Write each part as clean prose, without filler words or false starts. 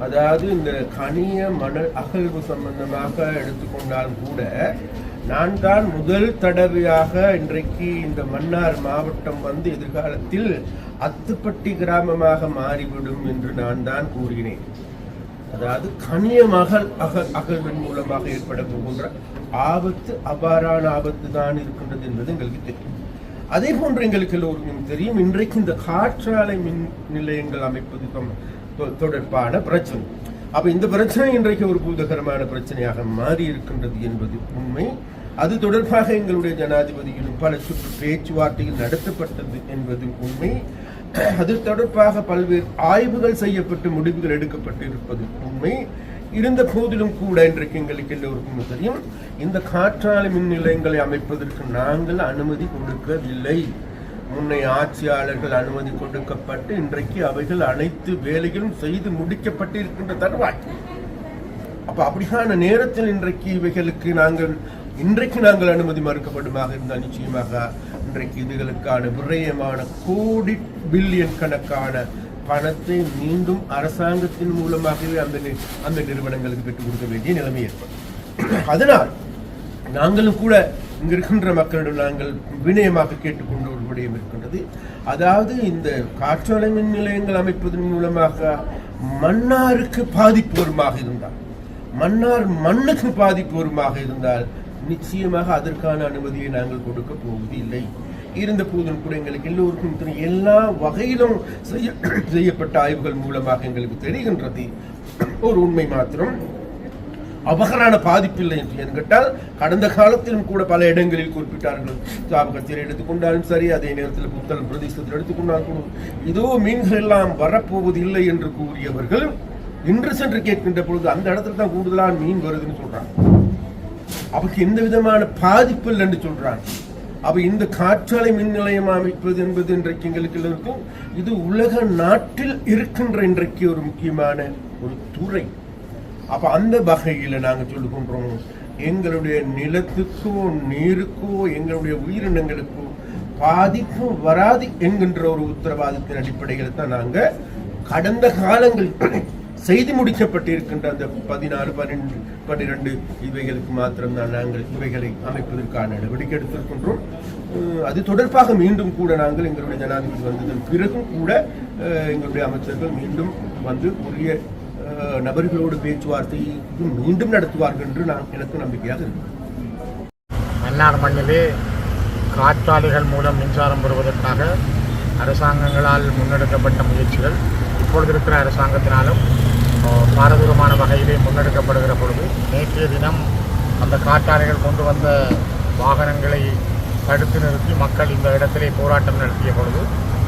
அதாவது இந்த கனிய மணல் அகழ்வு சம்பந்தமாக எடுத்துக்கொண்டால் கூட நான் தான் முதல் தடவையாக இன்றைக்கு இந்த மன்னார் மாவட்டம் வந்து எதிர்காலத்தில் அத்துப்பட்டி கிராமமாக மாறிவிடும் என்று நான் தான் கூறினேன். அதாவது கனிய அகழ்வின் மூலமாக ஏற்பட போகின்ற ஆபத்து அபாரான ஆபத்து தான் இருக்கின்றது என்பது எங்களுக்கு தெரியும். அதே போன்று எங்களுக்கு எல்லோருக்கும் தெரியும், இன்றைக்கு இந்த காற்றாலை மின் நிலையங்கள் அமைப்பது தொடர்பான பிரச்சனை. அப்ப இந்த பிரச்சனை இன்றைக்கு ஒரு பூதகரமான பிரச்சனையாக மாறி இருக்கின்றது என்பது உண்மை. அது தொடர்பாக எங்களுடைய ஜனாதிபதியிலும் பல சுற்று பேச்சுவார்த்தைகள் நடத்தப்பட்டது என்பது உண்மை. அது தொடர்பாக பல்வேறு ஆய்வுகள் செய்யப்பட்டு முடிவுகள் எடுக்கப்பட்டு இருப்பது உண்மை. இருந்த போதிலும் கூட இன்றைக்கு எங்களுக்கு எல்லோருக்கும் தெரியும், இந்த காற்றாலை மின் நிலையங்களை அமைப்பதற்கு நாங்கள் அனுமதி கொடுக்கவில்லை. முன்னைய ஆட்சியாளர்கள் அனுமதி கொடுக்கப்பட்டு இன்றைக்கு அவைகள் அனைத்து வேலைகளும் செய்து முடிக்கப்பட்டிருக்கின்ற தருவாய். அப்ப அப்படியான நேரத்தில் இன்றைக்கு நாங்கள் அனுமதி மறுக்கப்படுமாக இருந்தால் நிச்சயமாக இன்றைக்கு இதுகளுக்கான விரயமான கோடி பில்லியன் கணக்கான பணத்தை மீண்டும் அரசாங்கத்தின் மூலமாகவே அந்த நிறுவனங்களுக்கு பெற்றுக் கொடுக்க வேண்டிய நிலைமை ஏற்படும். அதனால் நாங்களும் கூட இங்க இருக்கின்ற மக்களிடம் நாங்கள் வினயமாக கேட்டுக்கொண்ட ஒரு விடயம் இருக்கின்றது. அதாவது இந்த காற்றாலை மின் நிலையங்கள் அமைப்பதன் மூலமாக மன்னாருக்கு பாதிப்பு வருமாக இருந்தால், மன்னார் மண்ணுக்கு பாதிப்பு வருமாக இருந்தால் நிச்சயமாக அதற்கான அனுமதியை நாங்கள் கொடுக்க போவதில்லை. இருந்த போதும் கூட எங்களுக்கு எல்லோருக்கும் தெரியும், எல்லா வகையிலும் செய்யப்பட்ட ஆய்வுகள் மூலமாக எங்களுக்கு தெரிகின்றது ஒரு உண்மை மாத்திரம், அபகரான பாதிப்பில்லை என்று கேட்டால் கடந்த காலத்திலும் கூட பல இடங்களில் குறிப்பிட்டார்கள். சாபகத்தில் எடுத்துக்கொண்டாலும் சரி, அதே நேரத்தில் புத்தளம் பிரதேசத்தில் எடுத்துக்கொண்டாலும் கூட இதோ மீன்கள் எல்லாம் வரப்போவதில்லை என்று கூறியவர்கள் இன்று சென்று கேட்கின்ற பொழுது அந்த இடத்துல தான் கூடுதலான மீன் வருதுன்னு சொல்றாங்க. அவருக்கு எந்த விதமான பாதிப்பு இல்லை என்று சொல்றாங்க. அப்ப இந்த காற்றாலை மின் நிலையம் அமைப்பது என்பது இன்றைக்கு எங்களுக்கு இருக்கும், இது உலக நாட்டில் இருக்கின்ற இன்றைக்கு ஒரு முக்கியமான ஒரு துறை. அப்ப அந்த வகையில நாங்க சொல்லுகின்றோம், எங்களுடைய நிலத்துக்கோ நீருக்கோ எங்களுடைய உயிரினங்களுக்கோ பாதிப்பு வராது என்கின்ற ஒரு உத்தரவாதத்தின் அடிப்படையில் தான் நாங்க கடந்த காலங்களில் செய்து முடிக்கப்பட்டிருக்கின்ற அந்த 14, 12 இவைகளுக்கு மாத்திரம்தான் நாங்கள் இவைகளை அமைப்பதற்கான நடவடிக்கை எடுத்திருக்கின்றோம். அது தொடர்பாக மீண்டும் கூட நாங்கள் எங்களுடைய ஜனாதிபதி வந்ததன் பிறகும் கூட எங்களுடைய அமைச்சர்கள் மீண்டும் வந்து உரிய நபர்களோடு பேச்சுவார்த்தை மீண்டும் நடத்துவார்கள் என்று எனக்கு நம்பிக்கையாக இருக்கு. மன்னார் மண்ணிலே காற்றாலைகள் மூலம் மின்சாரம் பெறுவதற்காக அரசாங்கங்களால் முன்னெடுக்கப்பட்ட முயற்சிகள் இப்பொழுது இருக்கிற அரசாங்கத்தினாலும் பாரதூரமான வகையிலே முன்னெடுக்கப்படுகிற பொழுது நேற்றைய தினம் அந்த காற்றாலைகள் கொண்டு வந்த வாகனங்களை தடுத்து நிறுத்தி மக்கள் இந்த இடத்திலே போராட்டம் நடத்திய பொழுது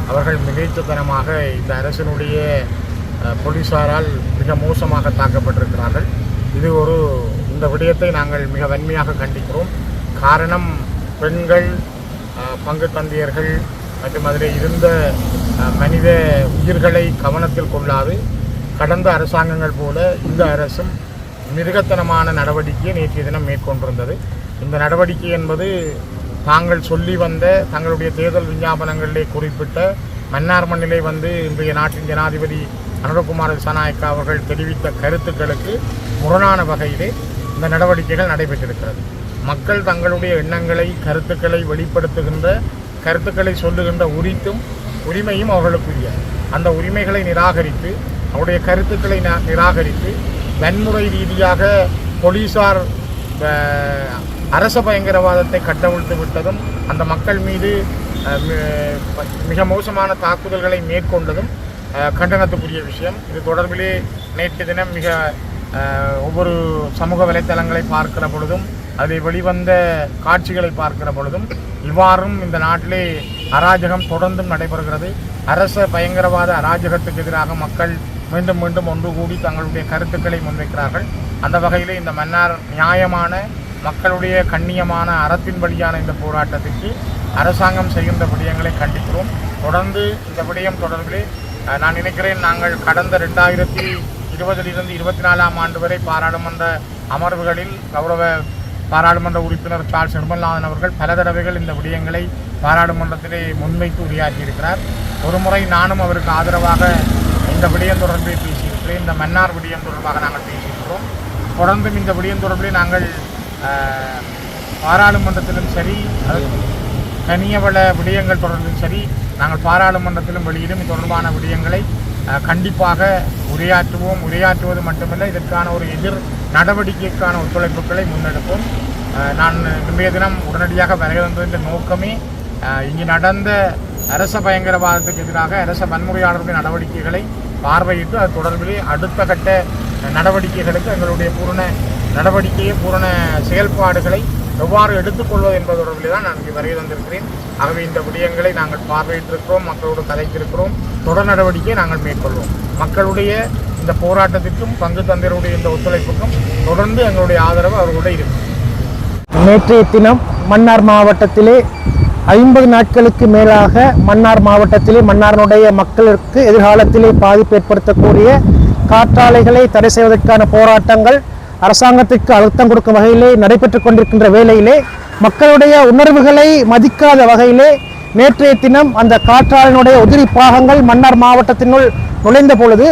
அவர்கள் மிகைத்தனமாக இந்த அரசினுடைய போலீசாரால் மிக மோசமாக தாக்கப்பட்டிருக்கிறார்கள். இந்த விடயத்தை நாங்கள் மிக வன்மையாக கண்டிக்கிறோம். காரணம், பெண்கள், பங்கு தந்தையர்கள் மற்றும் அதில் இருந்த மனித உயிர்களை கவனத்தில் கொள்ளாது கடந்த அரசாங்கங்கள் போல இந்த அரசும் மிருகத்தனமான நடவடிக்கையை நேற்றைய தினம் மேற்கொண்டிருந்தது. இந்த நடவடிக்கை என்பது தாங்கள் சொல்லி வந்த தங்களுடைய தேர்தல் விஞ்ஞாபனங்களிலே குறிப்பிட்ட மன்னார் மண்ணிலே வந்து இன்றைய நாட்டின் ஜனாதிபதி அனுரகுமார திசாநாயக்கா அவர்கள் தெரிவித்த கருத்துக்களுக்கு முரணான வகையிலே இந்த நடவடிக்கைகள் நடைபெற்றிருக்கிறது. மக்கள் தங்களுடைய எண்ணங்களை, கருத்துக்களை வெளிப்படுத்துகின்ற, கருத்துக்களை சொல்லுகின்ற உரிமையும் அவர்களுக்குரிய அந்த உரிமைகளை நிராகரித்து, அவருடைய கருத்துக்களை நிராகரித்து வன்முறை ரீதியாக போலீசார் அரச பயங்கரவாதத்தை கட்டவிழ்த்து விட்டதும், அந்த மக்கள் மீது மிக மோசமான தாக்குதல்களை மேற்கொண்டதும் கண்டனத்துக்குரிய விஷயம். இது தொடர்பிலே நேற்று தினம் ஒவ்வொரு சமூக வலைத்தளங்களை பார்க்கிற பொழுதும், அதில் வெளிவந்த காட்சிகளை பார்க்கிற பொழுதும் இவ்வாறும் இந்த நாட்டிலே அராஜகம் தொடர்ந்தும் நடைபெறுகிறது. அரச பயங்கரவாத அராஜகத்துக்கு எதிராக மக்கள் மீண்டும் மீண்டும் ஒன்று கூடி தங்களுடைய கருத்துக்களை முன்வைக்கிறார்கள். அந்த வகையில் இந்த மன்னார் நியாயமான மக்களுடைய கண்ணியமான அறத்தின் வழியான இந்த போராட்டத்திற்கு அரசாங்கம் செய்கின்ற விடயங்களை கண்டிக்கிறோம். தொடர்ந்து இந்த விடயம் தொடர்பிலே நான் நினைக்கிறேன், நாங்கள் கடந்த 2020 24ஆம் ஆண்டு வரை பாராளுமன்ற அமர்வுகளில் கௌரவ பாராளுமன்ற உறுப்பினர் சார்ல்ஸ் நிர்மல்நாதன் அவர்கள் பல தடவைகள் இந்த விடயங்களை பாராளுமன்றத்திலே முன்வைத்து உரையாற்றியிருக்கிறார். ஒரு முறை நானும் அவருக்கு ஆதரவாக இந்த விடயம் தொடர்பில் பேசியிருக்கிறேன். தொடர்பிலே இந்த மன்னார் விடயம் தொடர்பாக நாங்கள் பேசியிருக்கிறோம். தொடர்ந்தும் இந்த விடயம் தொடர்பிலே நாங்கள் பாராளுமன்றத்திலும் சரி, கனியவள விடயங்கள் தொடர்பிலும் சரி, நாங்கள் பாராளுமன்றத்திலும் வெளியிலும் இது தொடர்பான விடயங்களை கண்டிப்பாக உரையாற்றுவது மட்டுமல்ல, இதற்கான ஒரு எதிர் நடவடிக்கைக்கான ஒத்துழைப்புகளை முன்னெடுப்போம். நான் இன்றைய தினம் உடனடியாக வருகின்ற நோக்கமே இங்கு நடந்த அரச பயங்கரவாதத்துக்கு எதிராக அரச வன்முறையாளர்களுடைய நடவடிக்கைகளை பார்வையிட்டு அது தொடர்பிலே அடுத்த கட்ட நடவடிக்கைகளுக்கு எங்களுடைய பூரண செயல்பாடுகளை எவ்வாறு எடுத்துக்கொள்வது என்பது தொடர்பிலே தான் நான் இங்கே வருகை தந்திருக்கிறேன். ஆகவே இந்த விடயங்களை நாங்கள் பார்வையிட்டிருக்கிறோம், மக்களோடு கலைத்திருக்கிறோம். தொடர் நடவடிக்கையை நாங்கள் மேற்கொள்வோம். மக்களுடைய இந்த போராட்டத்திற்கும் பங்கு தந்தையருடைய இந்த ஒத்துழைப்புக்கும் தொடர்ந்து எங்களுடைய ஆதரவு அவர்களுடைய இருக்கும். நேற்றைய தினம் மன்னார் மாவட்டத்திலே 50 நாட்களுக்கு மேலாக மன்னார் மாவட்டத்திலே மன்னாரினுடைய மக்களுக்கு எதிர்காலத்திலே பாதிப்பு ஏற்படுத்தக்கூடிய காற்றாலைகளை தடை செய்வதற்கான போராட்டங்கள் அரசாங்கத்திற்கு அழுத்தம் கொடுக்கும் வகையிலே நடைபெற்றுக் கொண்டிருக்கின்ற வேளையிலே மக்களுடைய உணர்வுகளை மதிக்காத வகையிலே நேற்றைய தினம் அந்த காற்றாலையினுடைய உதிரி பாகங்கள் மன்னார் மாவட்டத்தினுள் நுழைந்த பொழுது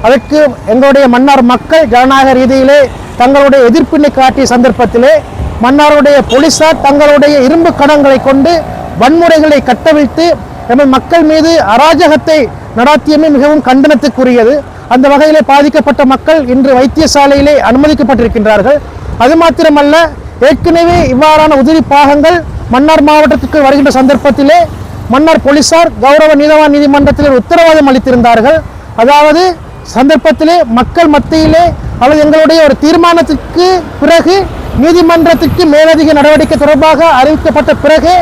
அதற்கு எங்களுடைய மன்னார் மக்கள் ஜனநாயக ரீதியிலே தங்களுடைய எதிர்ப்பினை காட்டிய சந்தர்ப்பத்திலே மன்னாருடைய போலீசார் தங்களுடைய இரும்பு கணங்களை கொண்டு வன்முறைகளை கட்டவிழ்த்து எமது மக்கள் மீது அராஜகத்தை நடாத்தியமே மிகவும் கண்டனத்துக்குரியது. அந்த வகையிலே பாதிக்கப்பட்ட மக்கள் இன்று வைத்தியசாலையிலே அனுமதிக்கப்பட்டிருக்கின்றார்கள். அது மாத்திரமல்ல, ஏற்கனவே இவ்வாறான உதிரி பாகங்கள் மன்னார் மாவட்டத்துக்கு வருகின்ற சந்தர்ப்பத்திலே மன்னார் போலீசார் கௌரவ நீதவான் நீதிமன்றத்தில் உத்தரவாதம் அளித்திருந்தார்கள். அதாவது சந்தர்ப்பத்திலே மக்கள் மத்தியிலே அல்லது எங்களுடைய ஒரு தீர்மானத்துக்கு பிறகு நீதிமன்றத்திற்கு மேலதிக நடவடிக்கை தொடர்பாக அறிவிக்கப்பட்ட பிறகு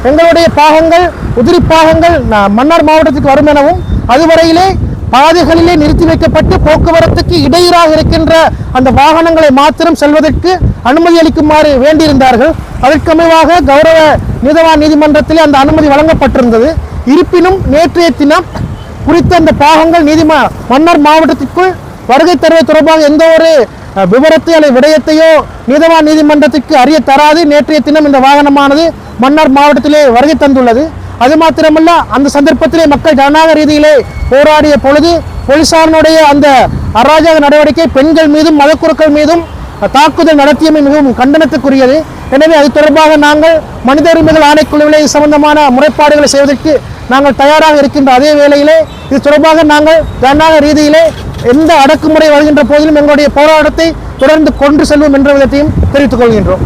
எங்களுடைய பாகங்கள் உதிரி பாகங்கள் மன்னார் மாவட்டத்துக்கு வரும் எனவும் அதுவரையிலே பாதைகளிலே நிறுத்தி வைக்கப்பட்டு போக்குவரத்துக்கு இடையூறாக இருக்கின்ற அந்த வாகனங்களை மாத்திரம் செல்வதற்கு அனுமதி அளிக்குமாறு வேண்டியிருந்தார்கள். அதற்கமைவாக கௌரவ நீதவான் நீதிமன்றத்திலே அந்த அனுமதி வழங்கப்பட்டிருந்தது. இருப்பினும் நேற்றைய தினம் குறித்த அந்த பாகங்கள் மன்னார் மாவட்டத்திற்குள் வருகை தருவது தொடர்பாக எந்த ஒரு விவரத்தை அல்லது விடயத்தையோ நீதவான் நீதிமன்றத்திற்கு அறிய தராது நேற்றைய தினம் இந்த வாகனமானது மன்னார் மாவட்டத்திலே வருகை தந்துள்ளது. அது மாத்திரமல்ல, அந்த சந்தர்ப்பத்திலே மக்கள் ஜனநாயக ரீதியிலே போராடிய பொழுது போலீசாரினுடைய அந்த அராஜக நடவடிக்கை பெண்கள் மீதும் மதக்குருக்கள் மீதும் தாக்குதல் நடத்தியமை மிகவும் கண்டனத்துக்குரியது. எனவே அது தொடர்பாக நாங்கள் மனித உரிமைகள் ஆணைக்குழுவிலே இது சம்பந்தமான முறைப்பாடுகளை செய்வதற்கு நாங்கள் தயாராக இருக்கின்ற அதே வேளையிலே இது தொடர்பாக நாங்கள் ஜனநாயக ரீதியிலே எந்த அடக்குமுறை வருகின்ற போதிலும் எங்களுடைய போராட்டத்தை தொடர்ந்து கொண்டு செல்வோம் என்ற விதத்தையும் தெரிவித்துக் கொள்கின்றோம்.